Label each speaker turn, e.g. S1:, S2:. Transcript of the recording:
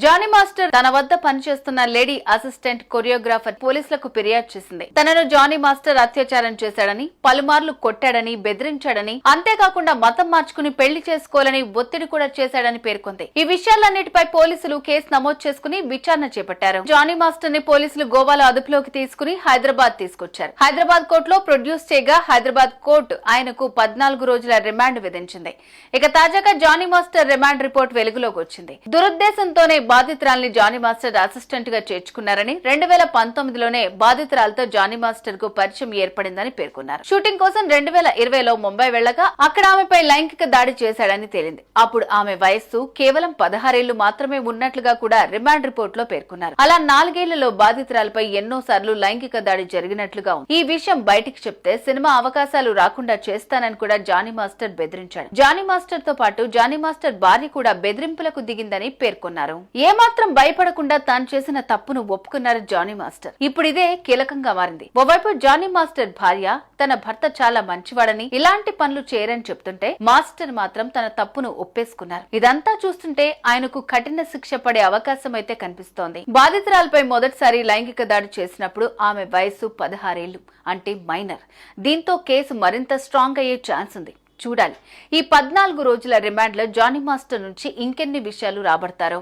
S1: Johnny master తన వద్ద పనిచేస్తున్న లేడీ అసిస్టెంట్ కొరియోగ్రాఫర్ పోలీసులకు ఫిర్యాదు చేసింది. తనను జానీ మాస్టర్ అత్యాచారం చేశాడని, పలుమార్లు కొట్టాడని, బెదిరించాడని, అంతేకాకుండా మతం మార్చుకుని పెళ్లి చేసుకోవాలని ఒత్తిడి కూడా చేశాడని పేర్కొంది. ఈ విషయాలన్నిటిపై పోలీసులు కేసు నమోదు చేసుకుని విచారణ చేపట్టారు. జానీ మాస్టర్ ని పోలీసులు గోవాలో అదుపులోకి తీసుకుని హైదరాబాద్ తీసుకొచ్చారు. హైదరాబాద్ కోర్టులో ప్రొడ్యూస్ చేయగా హైదరాబాద్ కోర్టు ఆయనకు 14 రోజుల రిమాండ్ విధించింది. ఇక తాజాగా జానీ మాస్టర్ రిమాండ్ రిపోర్ట్ వెలుగులోకి వచ్చింది. దురుద్దేశంతోనే బాధితురాల్ని జానీ మాస్టర్ అసిస్టెంట్ గా చేర్చుకున్నారని, 2019లోనే బాధితురాలతో జానీ మాస్టర్ కు పరిచయం ఏర్పడిందని పేర్కొన్నారు. షూటింగ్ కోసం 2020లో ముంబై వెళ్లగా అక్కడ ఆమెపై లైంగిక దాడి చేశాడని తేలింది. అప్పుడు ఆమె వయస్సు కేవలం 16 ఏళ్లు మాత్రమే ఉన్నట్లుగా కూడా రిమాండ్ రిపోర్ట్ లో పేర్కొన్నారు. అలా 4 ఏళ్లలో బాధితురాలపై ఎన్నోసార్లు లైంగిక దాడి జరిగినట్లుగా ఉంది. ఈ విషయం బయటికి చెప్తే సినిమా అవకాశాలు రాకుండా చేస్తానని కూడా జానీ మాస్టర్ బెదిరించాడు. జానీ మాస్టర్ తో పాటు జానీ మాస్టర్ భార్య కూడా బెదిరింపులకు దిగిందని పేర్కొన్నారు. ఏమాత్రం భయపడకుండా తాను చేసిన తప్పును ఒప్పుకున్నారు జానీ మాస్టర్. ఇప్పుడు ఇదే కీలకంగా మారింది. ఓవైపు జానీ మాస్టర్ భార్య తన భర్త చాలా మంచివాడని, ఇలాంటి పనులు చేయరని చెప్తుంటే, మాస్టర్ మాత్రం తన తప్పును ఒప్పేసుకున్నారు. ఇదంతా చూస్తుంటే ఆయనకు కఠిన శిక్ష పడే అవకాశం అయితే కనిపిస్తోంది. బాధితురాలపై మొదటిసారి లైంగిక దాడి చేసినప్పుడు ఆమె వయసు 16 ఏళ్లు, అంటే మైనర్. దీంతో కేసు మరింత స్ట్రాంగ్ అయ్యే ఛాన్స్ ఉంది. చూడాలి ఈ 14 రోజుల రిమాండ్ లో జానీ మాస్టర్ నుంచి ఇంకెన్ని విషయాలు రాబడతారో.